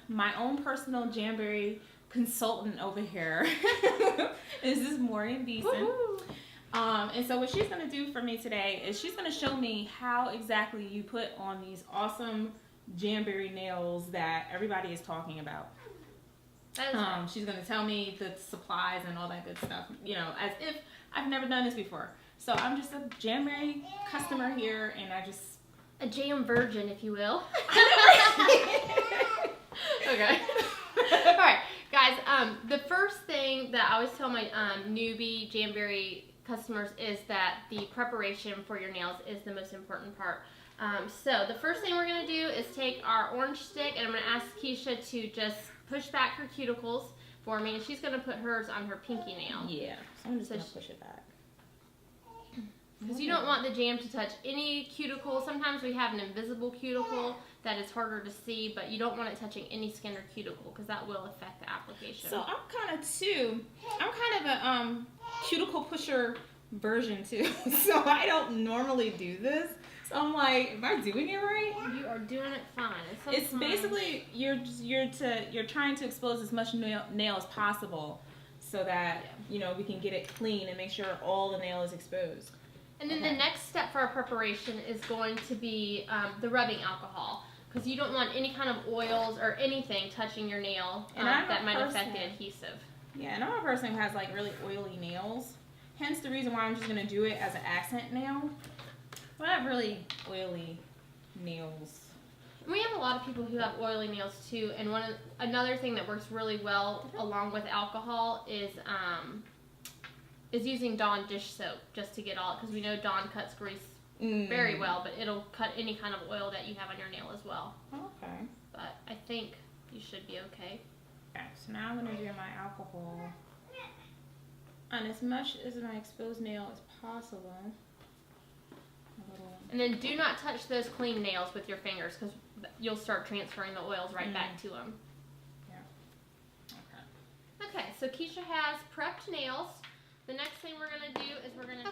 my own personal Jamberry consultant over here is this morning, Beeson. And so what she's going to do for me today is she's going to show me how exactly you put on these awesome Jamberry nails that everybody is talking about. She's going to tell me the supplies and all that good stuff, you know, as if I've never done this before. So I'm just a Jamberry customer here, and I just... A jam virgin, if you will. Okay. All right, guys, the first thing that I always tell my newbie Jamberry customers is that the preparation for your nails is the most important part. So the first thing we're going to do is take our orange stick, and I'm going to ask Keisha to just push back her cuticles for me, and she's going to put hers on her pinky nail. Yeah, so I'm just going to push it back. Because you don't want the jam to touch any cuticle. Sometimes we have an invisible cuticle that is harder to see, but you don't want it touching any skin or cuticle because that will affect the application. So I'm kind of a cuticle pusher version too. So I don't normally do this. So I'm like, am I doing it right? You are doing it fine. It's basically you're trying to expose as much nail as possible so that you know we can get it clean and make sure all the nail is exposed. And then the next step for our preparation is going to be the rubbing alcohol, because you don't want any kind of oils or anything touching your nail that might affect the adhesive. Yeah, and I'm a person who has like really oily nails, hence the reason why I'm just going to do it as an accent nail. But I have really oily nails. And we have a lot of people who have oily nails too, and another thing that works really well along with alcohol is using Dawn dish soap just to get all it, because we know Dawn cuts grease very well, but it'll cut any kind of oil that you have on your nail as well. Okay. But I think you should be okay. Okay, so now I'm going to do my alcohol on as much as my exposed nail as possible. And then do not touch those clean nails with your fingers, because you'll start transferring the oils right back to them. Yeah. Okay, so Keisha has prepped nails. The next thing we're going to do is we're going to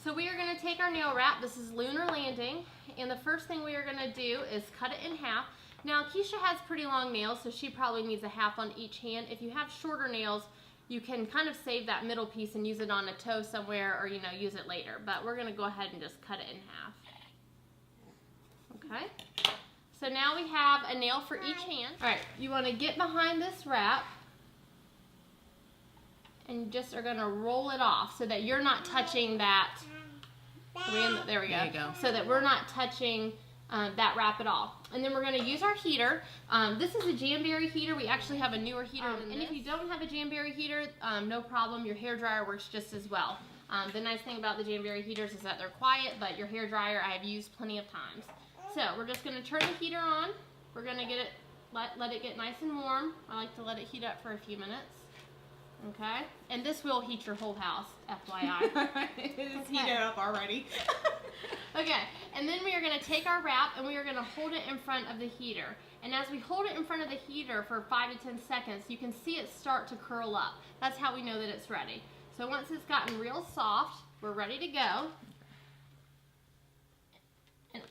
so we are going to take our nail wrap. This is Lunar Landing, and the first thing we are going to do is cut it in half. Now Keisha has pretty long nails, so she probably needs a half on each hand. If you have shorter nails, you can kind of save that middle piece and use it on a toe somewhere, or use it later. But we're going to go ahead and just cut it in half. Okay. So now we have a nail for each hand. All right, you want to get behind this wrap and just are going to roll it off so that you're not touching that. There we go. There you go. So that we're not touching that wrap at all. And then we're going to use our heater. This is a Jamberry heater. We actually have a newer heater than this. And if you don't have a Jamberry heater, no problem. Your hairdryer works just as well. The nice thing about the Jamberry heaters is that they're quiet, but your hairdryer I have used plenty of times. So we're just going to turn the heater on. We're going to get it, let it get nice and warm. I like to let it heat up for a few minutes. Okay, and this will heat your whole house, FYI. It's heated up already. Okay, and then we are going to take our wrap and we are going to hold it in front of the heater. And as we hold it in front of the heater for 5 to 10 seconds, you can see it start to curl up. That's how we know that it's ready. So once it's gotten real soft, we're ready to go. And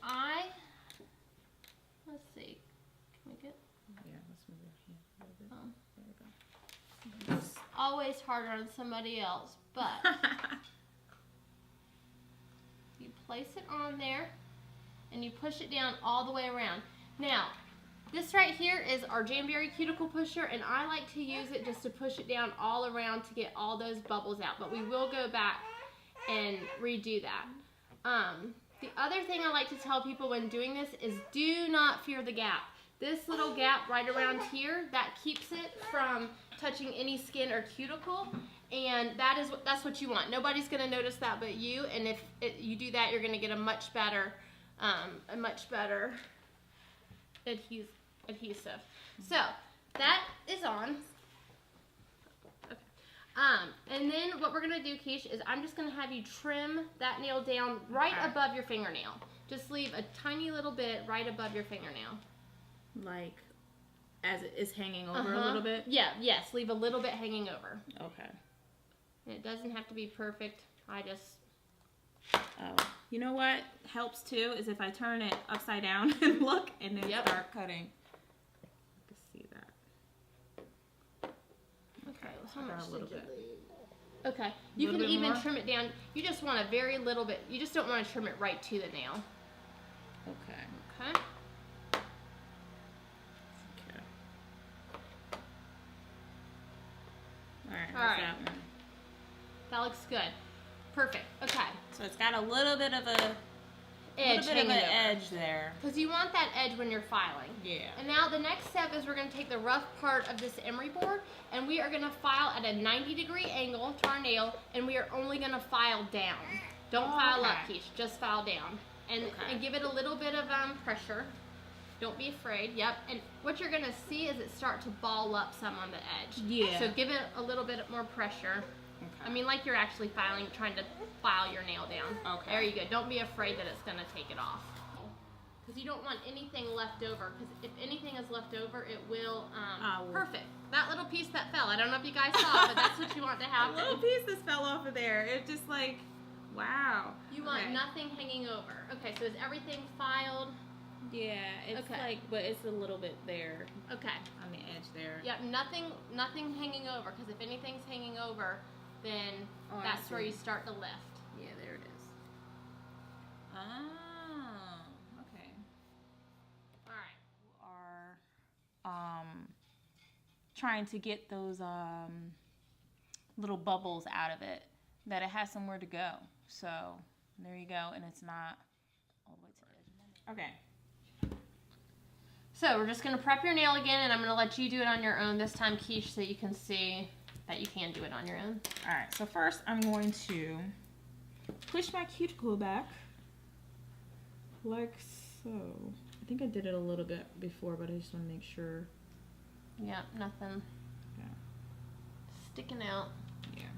let's see, can we get? Yeah, let's move it here a little bit. Oh. There we go. It's always harder on somebody else, but you place it on there and you push it down all the way around. Now, this right here is our Jamberry cuticle pusher, and I like to use it just to push it down all around to get all those bubbles out, but we will go back and redo that. The other thing I like to tell people when doing this is do not fear the gap. This little gap right around here, that keeps it from touching any skin or cuticle, and that's what you want. Nobody's going to notice that but you, and if you do that, you're going to get a much better adhesive. So that is on. And then what we're going to do, Keish, is I'm just going to have you trim that nail down right above your fingernail. Just leave a tiny little bit right above your fingernail. Like, as it is hanging over a little bit? Yeah, yes, leave a little bit hanging over. Okay. And it doesn't have to be perfect. You know what helps too is if I turn it upside down and look and then start cutting. You can see Okay, so I got a little bit. Okay, you can even trim it down. You just want a very little bit. You just don't want to trim it right to the nail. Okay. Okay. Okay. Alright, That one. That looks good. Perfect. Okay. So it's got a little bit of a edge there. Because you want that edge when you're filing. Yeah. And now the next step is we're going to take the rough part of this emery board and we are going to file at a 90-degree angle to our nail, and we are only going to file down. Don't file up, Keish. Just file down. And give it a little bit of pressure. Don't be afraid. Yep. And what you're going to see is it start to ball up some on the edge. Yeah. So give it a little bit more pressure. I mean, like you're actually trying to file your nail down. Okay. There you go. Don't be afraid that it's going to take it off. Because you don't want anything left over. Because if anything is left over, it will, perfect. That little piece that fell. I don't know if you guys saw, but that's what you want to happen. A little piece that fell off of there. It just like, wow. You want nothing hanging over. Okay, so is everything filed? Yeah, it's like, but it's a little bit there. Okay. On the edge there. Yep, nothing hanging over. Because if anything's hanging over, then that's where you start to lift. Yeah, there it is. Oh, okay. All right. We are trying to get those little bubbles out of it, that it has somewhere to go. So there you go, and it's not all the way to the edge. Okay. So we're just gonna prep your nail again, and I'm gonna let you do it on your own this time, Keish, so you can see that you can do it on your own. All right, so first I'm going to push my cuticle back, like so. I think I did it a little bit before, but I just want to make sure. Yeah, nothing sticking out. Yeah.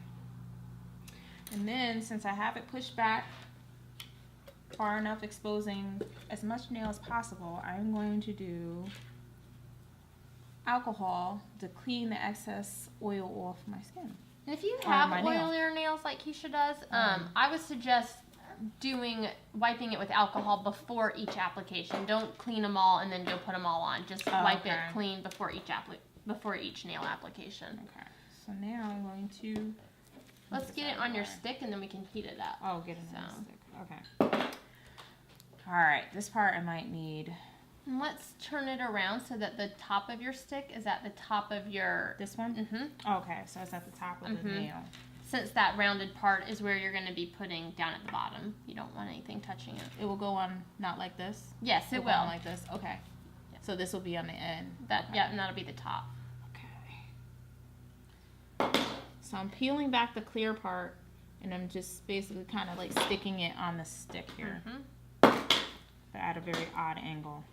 And then, since I have it pushed back far enough, exposing as much nail as possible, I'm going to do alcohol to clean the excess oil off my skin. And if you have oilier nails like Keisha does, I would suggest wiping it with alcohol before each application. Don't clean them all and then go put them all on. Just wipe it clean before each nail application. Okay. So now I'm going to... Let's get it on your stick and then we can heat it up. Oh, get it on the stick. Okay. All right. This part I might need... And let's turn it around so that the top of your stick is at the top of your... This one? Mm-hmm. Okay, so it's at the top of the nail. Since that rounded part is where you're going to be putting down at the bottom. You don't want anything touching it. It will go on not like this? Yes, it will. On like this? Okay. Yep. So this will be on the end? Yeah, and that'll be the top. Okay. So I'm peeling back the clear part, and I'm just basically kind of like sticking it on the stick here. But at a very odd angle.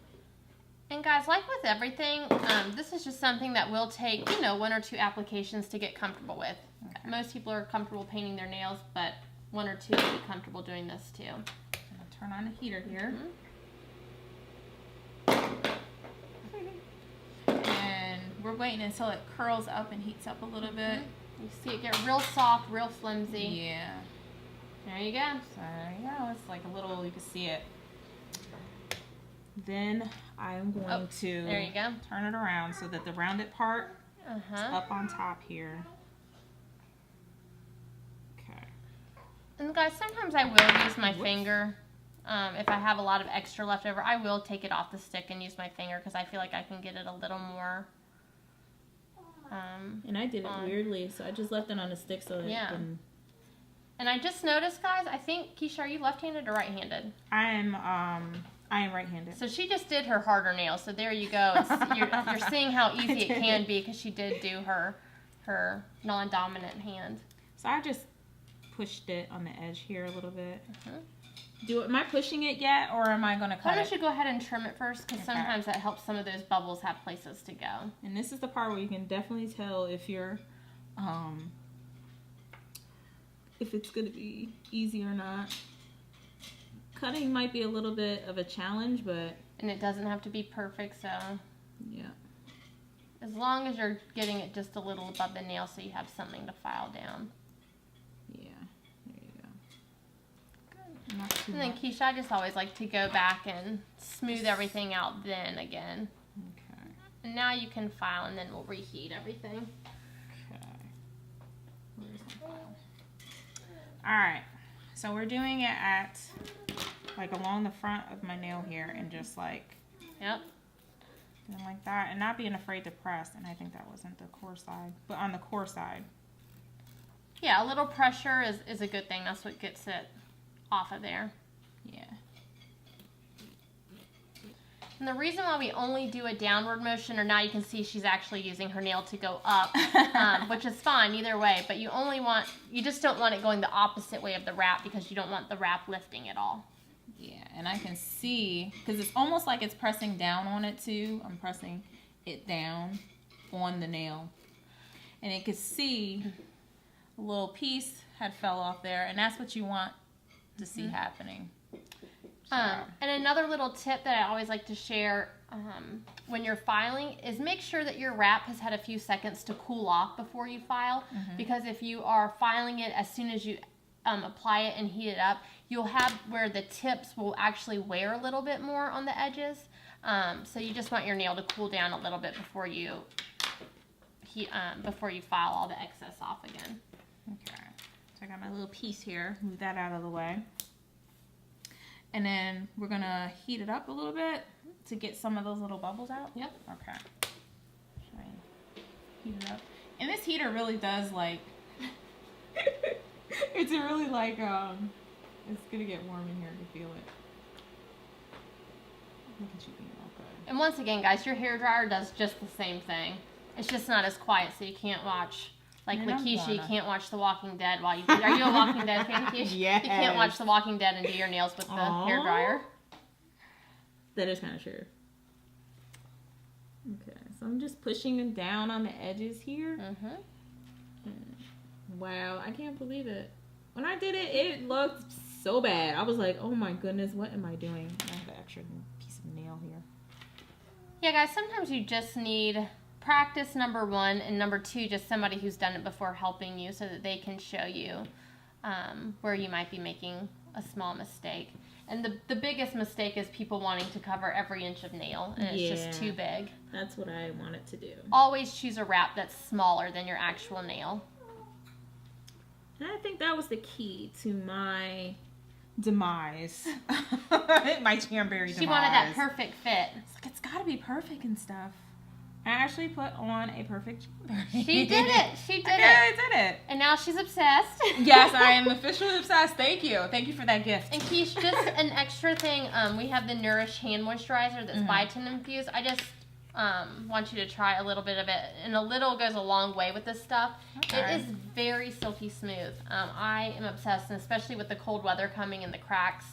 And guys, like with everything, this is just something that will take, 1 or 2 applications to get comfortable with. Okay. Most people are comfortable painting their nails, but 1 or 2 will be comfortable doing this too. I'm going to turn on the heater here. And we're waiting until it curls up and heats up a little bit. You see it get real soft, real flimsy. Yeah. There you go. So there you go. It's like a little, you can see it. Then I'm going to there you go. Turn it around so that the rounded part is up on top here. Okay. And guys, sometimes I will use my finger. If I have a lot of extra left over, I will take it off the stick and use my finger because I feel like I can get it a little more. And I did it weirdly, so I just left it on the stick so that it can... And I just noticed, guys, I think, Keisha, are you left-handed or right-handed? I am right-handed. So she just did her harder nails. So there you go. You're seeing how easy it can be because she did do her non-dominant hand. So I just pushed it on the edge here a little bit. Am I pushing it yet, or am I going to cut it? Why don't you go ahead and trim it first, because sometimes that helps some of those bubbles have places to go. And this is the part where you can definitely tell if you're, if it's going to be easy or not. Cutting might be a little bit of a challenge, but... And it doesn't have to be perfect, so... Yeah. As long as you're getting it just a little above the nail so you have something to file down. Yeah, there you go. Good. Not too much. Then Keisha, I just always like to go back and smooth everything out then again. Okay. And now you can file and then we'll reheat everything. Okay. Alright, so we're doing it at, like, along the front of my nail here and just, like, Yep. doing like that and not being afraid to press. And I think that wasn't the core side, but on the core side. Yeah, a little pressure is a good thing. That's what gets it off of there. Yeah. And the reason why we only do a downward motion, or now you can see she's actually using her nail to go up, which is fine either way, but you just don't want it going the opposite way of the wrap because you don't want the wrap lifting at all. Yeah, and I can see, because it's almost like it's pressing down on it too. I'm pressing it down on the nail. And it could see a little piece had fell off there, and that's what you want to see happening. So. And another little tip that I always like to share when you're filing is make sure that your wrap has had a few seconds to cool off before you file, because if you are filing it as soon as you apply it and heat it up, you'll have where the tips will actually wear a little bit more on the edges. So you just want your nail to cool down a little bit before you file all the excess off again. Okay, so I got my little piece here. Move that out of the way. And then we're going to heat it up a little bit to get some of those little bubbles out. Yep. Okay. Should I heat it up? And this heater really does, like, it's really like, it's going to get warm in here to feel it. Look at you being all good. And once again, guys, your hairdryer does just the same thing. It's just not as quiet, so you can't watch, like Lakeisha, you can't watch The Walking Dead while you do. Are you a Walking Dead fan, Lakeisha? Yes. You can't watch The Walking Dead and do your nails with the hairdryer. That is kind of true. Okay, so I'm just pushing it down on the edges here. Wow, I can't believe it. When I did it, it looked so bad. I was like, oh my goodness, what am I doing? I have an extra piece of nail here. Yeah, guys, sometimes you just need practice, number one, and number two, just somebody who's done it before helping you so that they can show you where you might be making a small mistake. And the biggest mistake is people wanting to cover every inch of nail, and it's just too big. That's what I wanted to do. Always choose a wrap that's smaller than your actual nail. And I think that was the key to my demise. My Jamberry demise. She wanted that perfect fit. It's like, it's got to be perfect and stuff. I actually put on a perfect Jamberry. She did it. She did it. I did it. And now she's obsessed. Yes, I am officially obsessed. Thank you. Thank you for that gift. And Keish, just an extra thing. We have the Nourish hand moisturizer that's biotin infused. I just want you to try a little bit of it, and a little goes a long way with this stuff. Okay. It is very silky smooth. I am obsessed, and especially with the cold weather coming and the cracks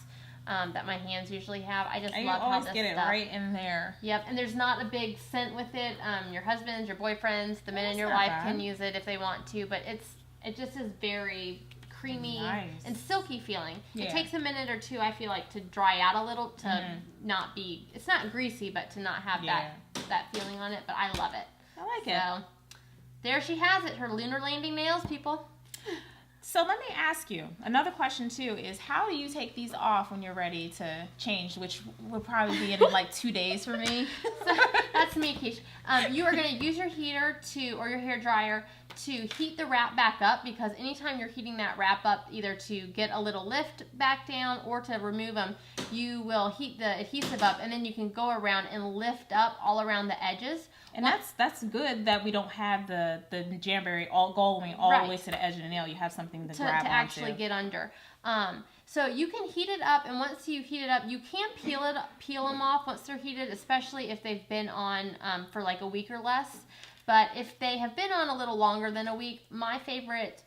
that my hands usually have. I just love how this get it stuff, right in there. Yep, and there's not a big scent with it. Your husbands, your boyfriends, the men in your life can use it if they want to, but it just is very creamy and silky feeling. Yeah. It takes a minute or two, I feel like, to dry out a little to not be, it's not greasy, but to not have that feeling on it, but I love it. I like it. So, there she has it, her lunar landing nails, people. So let me ask you, another question too is, how do you take these off when you're ready to change, which will probably be in like 2 days for me? So, that's me, Keish. You are going to use your heater or your hair dryer to heat the wrap back up, because anytime you're heating that wrap up, either to get a little lift back down or to remove them, you will heat the adhesive up, and then you can go around and lift up all around the edges. And that's good that we don't have the Jamberry going all the way to the edge of the nail. You have something to grab onto. To actually get under. So you can heat it up, and once you heat it up, you can peel them off once they're heated, especially if they've been on for like a week or less. But if they have been on a little longer than a week, my favorite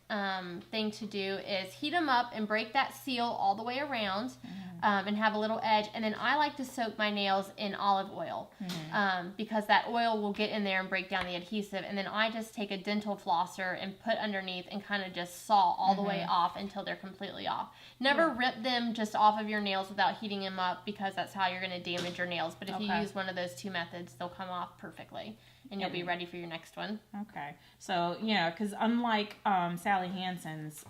thing to do is heat them up and break that seal all the way around and have a little edge. And then I like to soak my nails in olive oil because that oil will get in there and break down the adhesive. And then I just take a dental flosser and put underneath and kind of just saw all the way off until they're completely off. Never rip them just off of your nails without heating them up, because that's how you're going to damage your nails. But if you use one of those two methods, they'll come off perfectly. And you'll be ready for your next one. Okay. So, because unlike Sally Hansen's,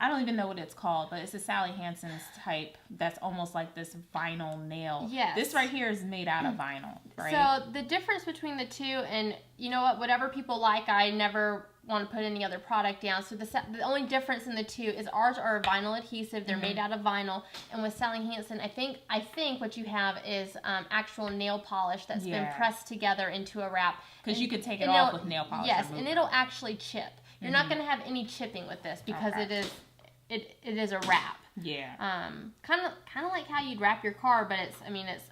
I don't even know what it's called, but it's a Sally Hansen's type that's almost like this vinyl nail. Yes. This right here is made out of vinyl, right? So the difference between the two, and you know what, whatever people like, I never want to put any other product down. So the only difference in the two is ours are vinyl adhesive. They're made out of vinyl. And with Sally Hansen, I think what you have is actual nail polish that's been pressed together into a wrap. Because you could take it off with nail polish. Yes, and it'll actually chip. You're not going to have any chipping with this because it is a wrap. Yeah. Kind of like how you'd wrap your car, but it's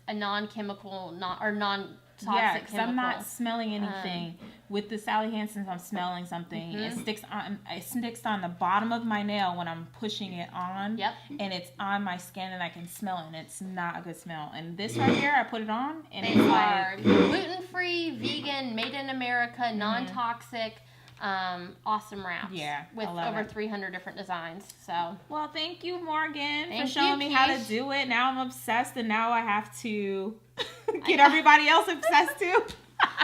a non-chemical, non-toxic chemical. I'm not smelling anything. With the Sally Hansen's, I'm smelling something. It sticks on the bottom of my nail when I'm pushing it on. Yep. And it's on my skin, and I can smell it, and it's not a good smell. And this right here, I put it on, and they it's are like gluten-free, vegan, made in America, non-toxic. Awesome wraps. Yeah, with over 300 different designs. So, well, thank you, Morgan, for showing me how to do it. Now I'm obsessed, and now I have to get everybody else obsessed too.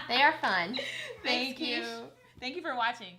They are fun. Thank you. Thank you for watching.